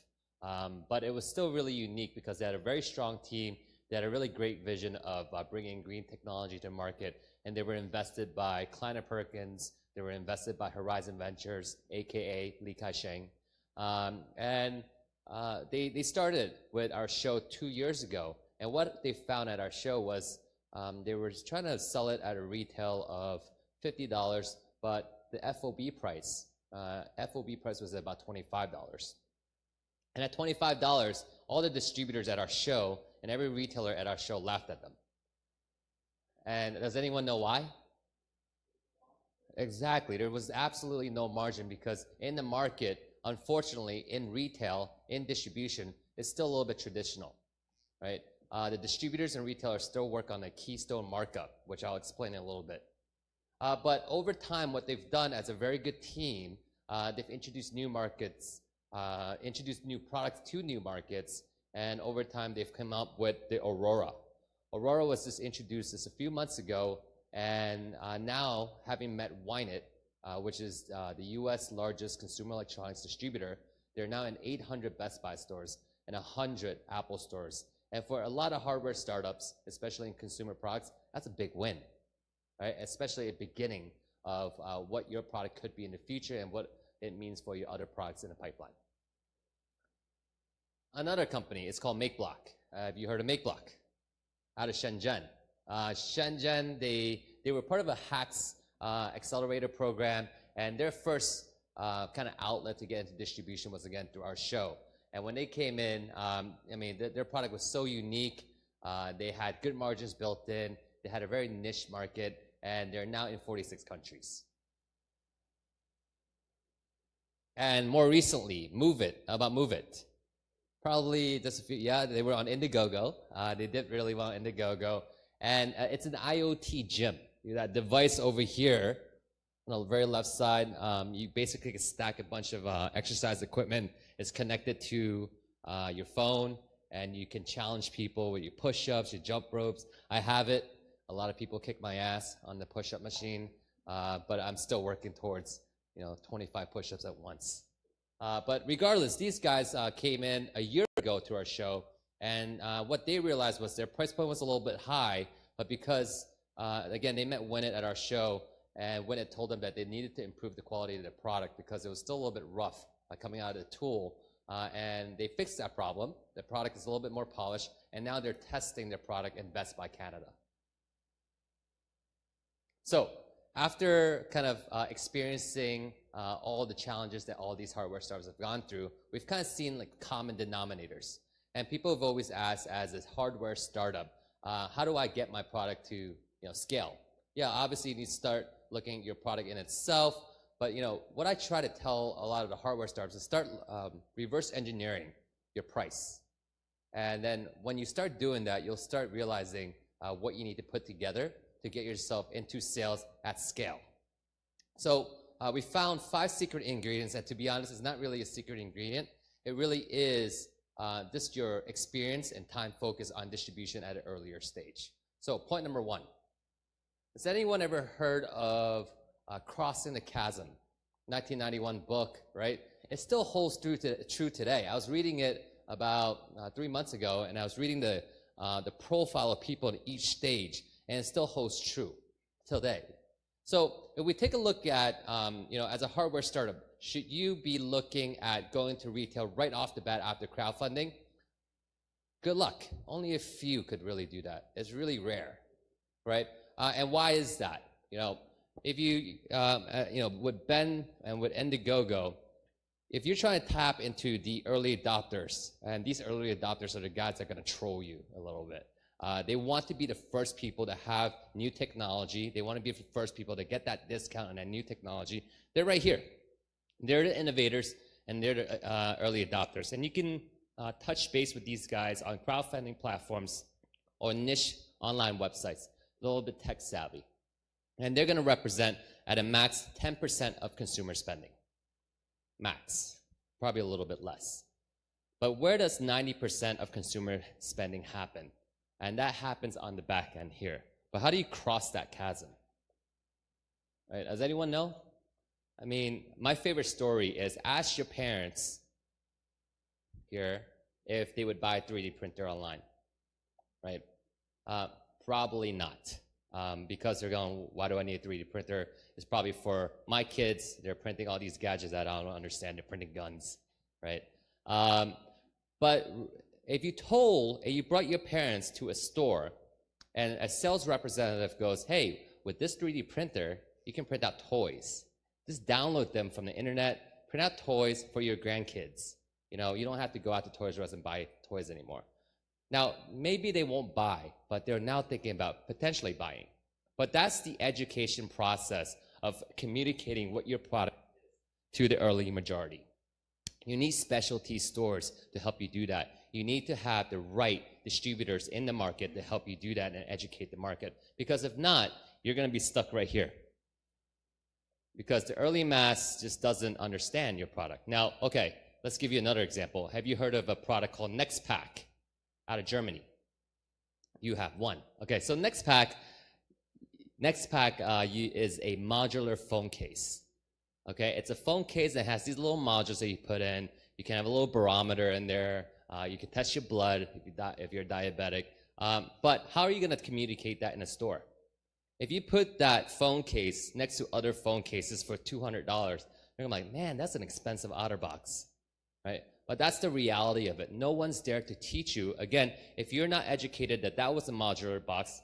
But it was still really unique because they had a very strong team. They had a really great vision of bringing green technology to market, and they were invested by Kleiner Perkins. They were invested by Horizon Ventures, aka Li Ka-sheng. They started with our show 2 years ago. And what they found at our show was they were trying to sell it at a retail of $50, but the FOB price was about $25. And at $25, all the distributors at our show and every retailer at our show laughed at them. And does anyone know why? Exactly. There was absolutely no margin because in the market, unfortunately, in retail, in distribution, it's still a little bit traditional, right? The distributors and retailers still work on a keystone markup, which I'll explain in a little bit. But over time, what they've done as a very good team, they've introduced new markets, introduced new products to new markets, and over time, they've come up with the Aurora. Aurora was just introduced a few months ago, and now, having met Wineit, which is the US largest consumer electronics distributor, they're now in 800 Best Buy stores and 100 Apple stores. And for a lot of hardware startups, especially in consumer products, that's a big win, right? Especially at the beginning of what your product could be in the future and what it means for your other products in the pipeline. Another company is called MakeBlock. Have you heard of MakeBlock? Out of Shenzhen. Shenzhen, they were part of a HAX accelerator program, and their first kind of outlet to get into distribution was again through our show. And when they came in, their product was so unique. They had good margins built in. They had a very niche market, and they're now in 46 countries. And more recently, Move It. Probably just a few, they were on Indiegogo. They did really well on Indiegogo. And it's an IoT gym. That device over here, on the very left side, you basically can stack a bunch of exercise equipment. It's connected to your phone, and you can challenge people with your push-ups, your jump ropes. I have it. A lot of people kick my ass on the push-up machine, but I'm still working towards 25 push-ups at once. But regardless, these guys came in a year ago to our show, and what they realized was their price point was a little bit high, but because, again, they met Wineit at our show, and Wineit told them that they needed to improve the quality of their product because it was still a little bit rough coming out of the tool, and they fixed that problem. The product is a little bit more polished, and now they're testing their product in Best Buy Canada. So after kind of experiencing all the challenges that all these hardware startups have gone through, we've kind of seen like common denominators. And people have always asked, as a hardware startup, how do I get my product to scale? Yeah, obviously you need to start looking at your product in itself, but what I try to tell a lot of the hardware startups is start reverse engineering your price. And then when you start doing that, you'll start realizing what you need to put together to get yourself into sales at scale. So we found 5 secret ingredients, and to be honest, it's not really a secret ingredient. It really is just your experience and time focus on distribution at an earlier stage. So point number 1. Has anyone ever heard of Crossing the Chasm? 1991 book, right? It still holds true today. I was reading it about 3 months ago, and I was reading the profile of people in each stage, and it still holds true today. So if we take a look at, as a hardware startup, should you be looking at going to retail right off the bat after crowdfunding? Good luck. Only a few could really do that. It's really rare, right? And why is that? If you, with Ben and with Indiegogo, if you're trying to tap into the early adopters, and these early adopters are the guys that are going to troll you a little bit. They want to be the first people to have new technology. They want to be the first people to get that discount on that new technology. They're right here. They're the innovators, and they're the early adopters. And you can touch base with these guys on crowdfunding platforms or niche online websites, a little bit tech savvy. And they're going to represent at a max 10% of consumer spending. Max. Probably a little bit less. But where does 90% of consumer spending happen? And that happens on the back end here. But how do you cross that chasm? Right? Does anyone know? My favorite story is ask your parents, here if they would buy a 3D printer online, right? Probably not, because they're going, why do I need a 3D printer? It's probably for my kids. They're printing all these gadgets that I don't understand. They're printing guns, right? But if you brought your parents to a store and a sales representative goes, hey, with this 3D printer, you can print out toys. Just download them from the internet, print out toys for your grandkids. You know, you don't have to go out to Toys R Us and buy toys anymore. Now, maybe they won't buy, but they're now thinking about potentially buying. But that's the education process of communicating what your product is to the early majority. You need specialty stores to help you do that. You need to have the right distributors in the market to help you do that and educate the market. Because if not, you're going to be stuck right here. Because the early mass just doesn't understand your product. Now, okay, let's give you another example. Have you heard of a product called NextPack out of Germany? You have one. Okay, so NextPack is a modular phone case. Okay, it's a phone case that has these little modules that you put in. You can have a little barometer in there. You can test your blood if you're diabetic. But how are you going to communicate that in a store? If you put that phone case next to other phone cases for $200, you're like, man, that's an expensive OtterBox, right? But that's the reality of it. No one's there to teach you. Again, if you're not educated that that was a modular box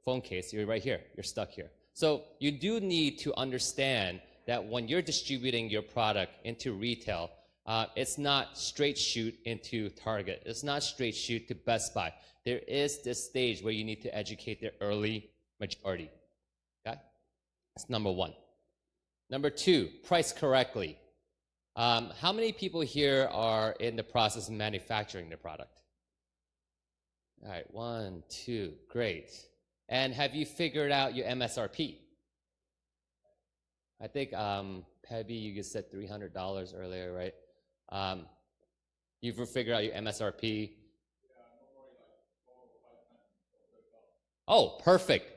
phone case, you're right here. You're stuck here. So you do need to understand that when you're distributing your product into retail, it's not straight shoot into Target. It's not straight shoot to Best Buy. There is this stage where you need to educate the early majority. Okay? That's number one. Number two, price correctly. How many people here are in the process of manufacturing their product? All right, 1, 2, great. And have you figured out your MSRP? I think, Pebby, you just said $300 earlier, right? You've figured out your MSRP? Oh, perfect.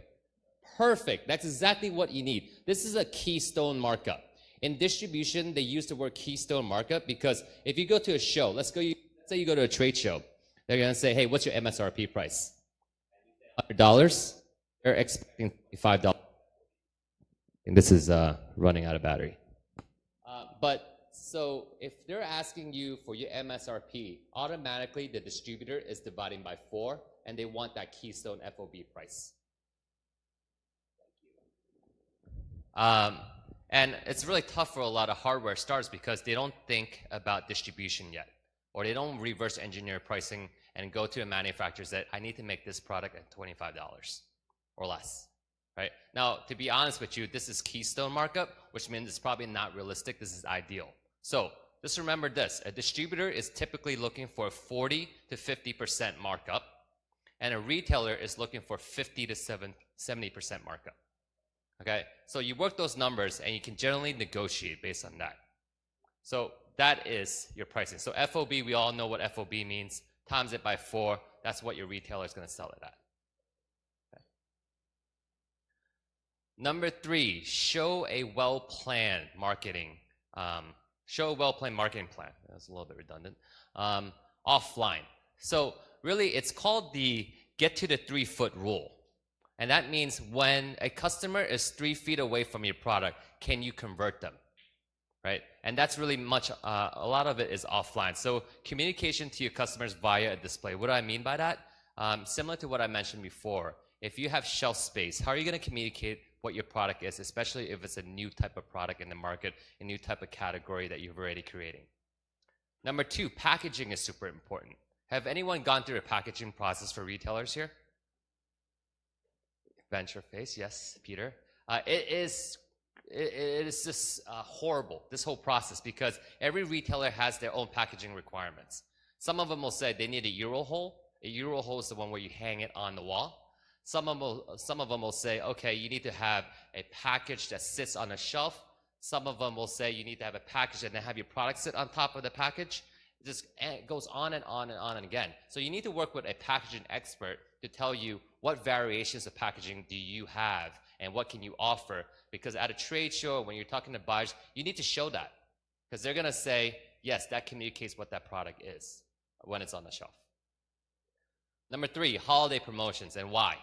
Perfect. That's exactly what you need. This is a keystone markup. In distribution, they use the word keystone markup because if you go to a show, let's say you go to a trade show, they're going to say, hey, what's your MSRP price? $100. They're expecting $5. And this is running out of battery. But so if they're asking you for your MSRP, automatically the distributor is dividing by 4, and they want that keystone FOB price. And it's really tough for a lot of hardware stars because they don't think about distribution yet, or they don't reverse engineer pricing and go to the manufacturers that I need to make this product at $25 or less, right? Now, to be honest with you, this is keystone markup, which means it's probably not realistic. This is ideal. So just remember this, a distributor is typically looking for 40 to 50% markup, and a retailer is looking for 50 to 70% markup. Okay, so you work those numbers and you can generally negotiate based on that. So that is your pricing. So FOB, we all know what FOB means. Times it by 4, that's what your retailer is going to sell it at. Okay. Number 3, show a well-planned marketing. Show a well-planned marketing plan. That's a little bit redundant. Offline. So really, it's called the get to the 3-foot rule. And that means when a customer is 3 feet away from your product, can you convert them, right? And that's really much, a lot of it is offline. So communication to your customers via a display. What do I mean by that? Similar to what I mentioned before, if you have shelf space, how are you going to communicate what your product is, especially if it's a new type of product in the market, a new type of category that you're already creating? Number 2, packaging is super important. Have anyone gone through a packaging process for retailers here? Venture face, yes, Peter. It is just horrible, this whole process, because every retailer has their own packaging requirements. Some of them will say they need a Euro hole. A Euro hole is the one where you hang it on the wall. Some of them will say, okay, you need to have a package that sits on a shelf. Some of them will say you need to have a package and then have your product sit on top of the package. It just goes on and on and on and again. So you need to work with a packaging expert to tell you what variations of packaging do you have and what can you offer. Because at a trade show, when you're talking to buyers, you need to show that. Because they're going to say, yes, that communicates what that product is when it's on the shelf. Number 3, holiday promotions and why.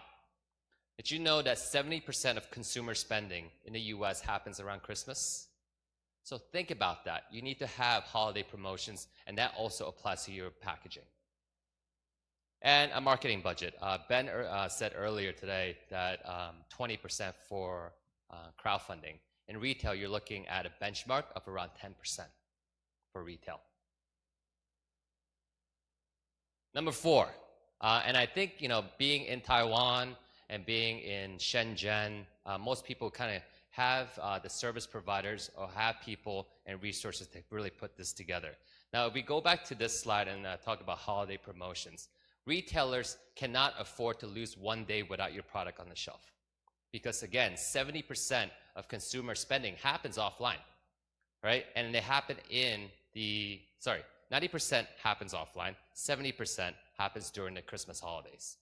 Did you know that 70% of consumer spending in the US happens around Christmas? So think about that. You need to have holiday promotions, and that also applies to your packaging. And a marketing budget. Ben said earlier today that 20% for crowdfunding. In retail, you're looking at a benchmark of around 10% for retail. Number 4, and I think, you know, being in Taiwan and being in Shenzhen, most people kind of have the service providers or have people and resources to really put this together. Now, if we go back to this slide and talk about holiday promotions, retailers cannot afford to lose one day without your product on the shelf. Because again, 70% of consumer spending happens offline, right? And they happen in the, 90% happens offline, 70% happens during the Christmas holidays,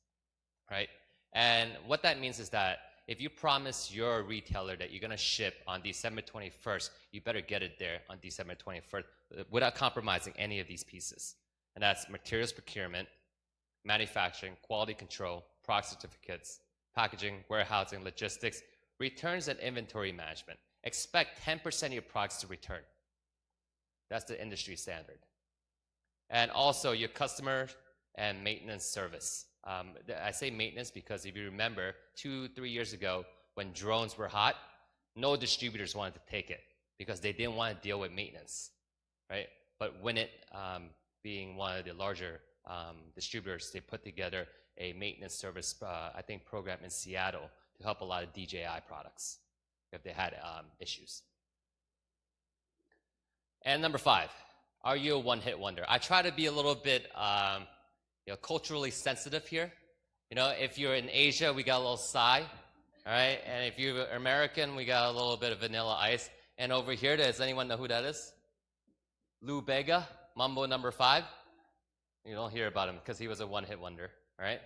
right? And what that means is that if you promise your retailer that you're gonna ship on December 21st, you better get it there on December 21st without compromising any of these pieces. And that's materials procurement, manufacturing, quality control, product certificates, packaging, warehousing, logistics, returns, and inventory management. Expect 10% of your products to return. That's the industry standard. And also your customer and maintenance service. I say maintenance because if you remember, 2-3 years ago, when drones were hot, no distributors wanted to take it because they didn't want to deal with maintenance, right? But when it, being one of the larger distributors, they put together a maintenance service, I think, program in Seattle to help a lot of DJI products if they had issues. And number 5, are you a one-hit wonder? I try to be a little bit culturally sensitive here. You know, if you're in Asia, we got a little Psy, all right? And if you're American, we got a little bit of Vanilla Ice. And over here, does anyone know who that is? Lou Bega, Mambo number 5. You don't hear about him because he was a one-hit wonder, all right?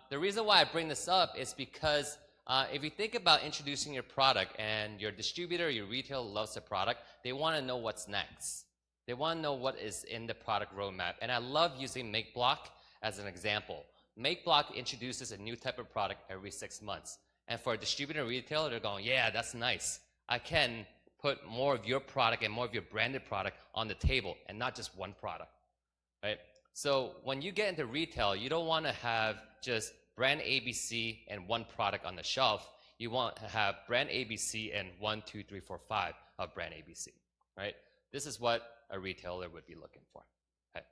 The reason why I bring this up is because if you think about introducing your product and your distributor, your retailer loves the product, they want to know what's next. They want to know what is in the product roadmap. And I love using MakeBlock as an example. MakeBlock introduces a new type of product every 6 months. And for a distributor and retailer, they're going, yeah, that's nice. I can put more of your product and more of your branded product on the table and not just one product, right? So when you get into retail, you don't want to have just brand ABC and one product on the shelf. You want to have brand ABC and 1, 2, 3, 4, 5 of brand ABC, right? This is what a retailer would be looking for. Okay.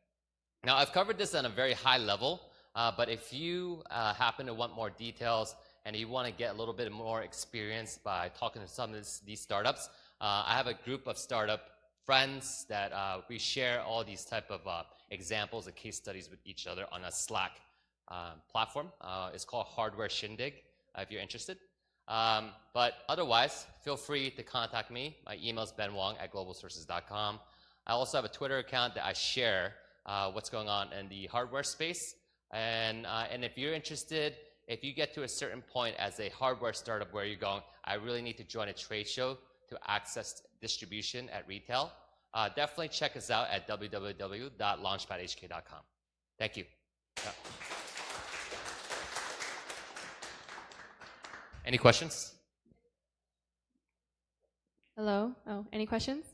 Now, I've covered this on a very high level, but if you happen to want more details and you want to get a little bit more experience by talking to some of these startups, I have a group of startup friends that we share all these type of examples and case studies with each other on a Slack platform. It's called Hardware Shindig, if you're interested. But otherwise, feel free to contact me. My email is benwong@globalsources.com. I also have a Twitter account that I share what's going on in the hardware space. And if you're interested, if you get to a certain point as a hardware startup where you're going, I really need to join a trade show to access distribution at retail, definitely check us out at www.launchpadhk.com. Thank you. Yeah. Any questions? Hello? Oh, any questions?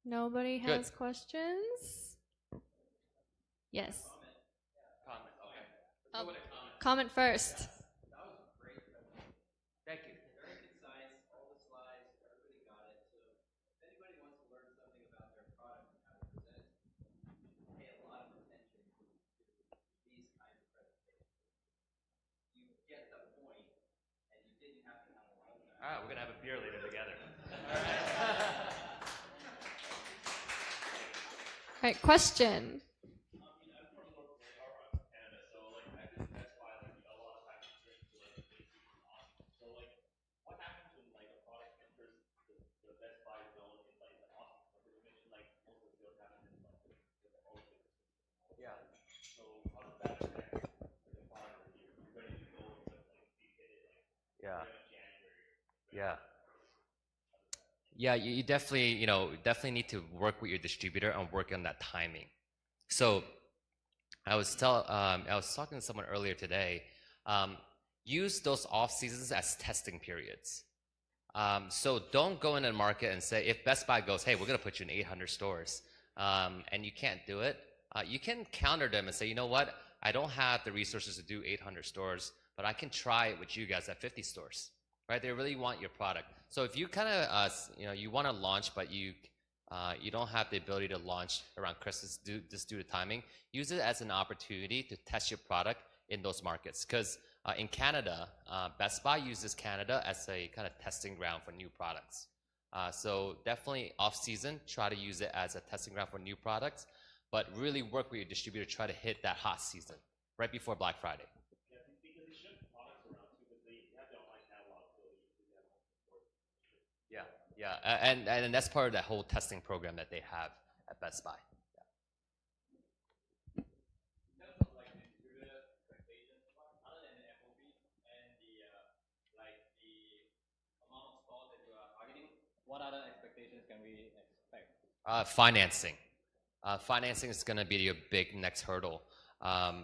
Nobody has questions? Yes. Comment, okay. Oh, comment first. That was great. Thank you. Very concise, all the slides, everybody got it. So if anybody wants to learn something about their product and how to present it, pay a lot of attention to these kinds of presentations. You get the point, and you didn't have to have a lot of that. All right, we're going to have a beer later together. All right, question. Yeah. Yeah. Yeah, you definitely, definitely need to work with your distributor and work on that timing. So I was talking to someone earlier today. Use those off seasons as testing periods. So don't go in the market and say, if Best Buy goes, hey, we're going to put you in 800 stores, and you can't do it, you can counter them and say, you know what, I don't have the resources to do 800 stores, but I can try it with you guys at 50 stores, right? They really want your product. So if you kind of, you want to launch, but you don't have the ability to launch around Christmas just due to timing, use it as an opportunity to test your product in those markets. Because in Canada, Best Buy uses Canada as a kind of testing ground for new products. So definitely off-season, try to use it as a testing ground for new products, but really work with your distributor to try to hit that hot season right before Black Friday. Yeah, because they ship products around too, but they have their online catalog, so you can do that also. Yeah, and that's part of that whole testing program that they have at Best Buy. What other expectations can we expect? Financing. Financing is going to be your big next hurdle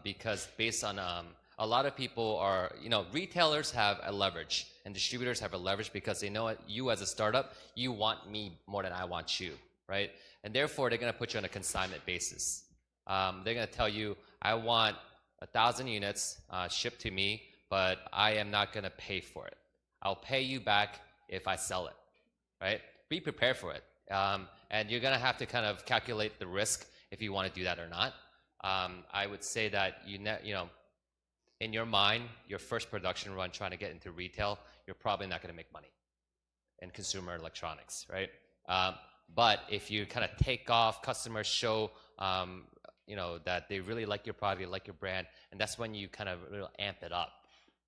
because based on a lot of people are, retailers have a leverage and distributors have a leverage because they know it, you as a startup, you want me more than I want you, right? And therefore, they're going to put you on a consignment basis. They're going to tell you, I want 1,000 units shipped to me, but I am not going to pay for it. I'll pay you back if I sell it. Right? Be prepared for it. And you're going to have to kind of calculate the risk if you want to do that or not. I would say that, in your mind, your first production run trying to get into retail, you're probably not going to make money in consumer electronics, right? But if you kind of take off, customers show, that they really like your product, they like your brand, and that's when you kind of really amp it up.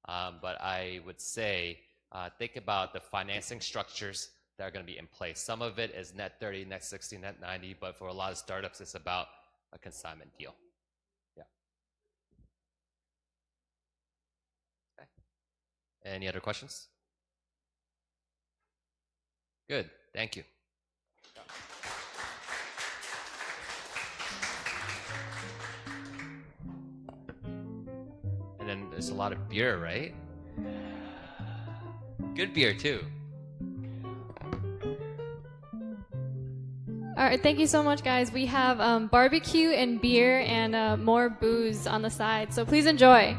But I would say, think about the financing structures that are going to be in place. Some of it is net 30, net 60, net 90, but for a lot of startups, it's about a consignment deal. Yeah. Okay. Any other questions? Good. Thank you. And then there's a lot of beer, right? Good beer, too. All right, thank you so much, guys. We have barbecue and beer and more booze on the side, so please enjoy.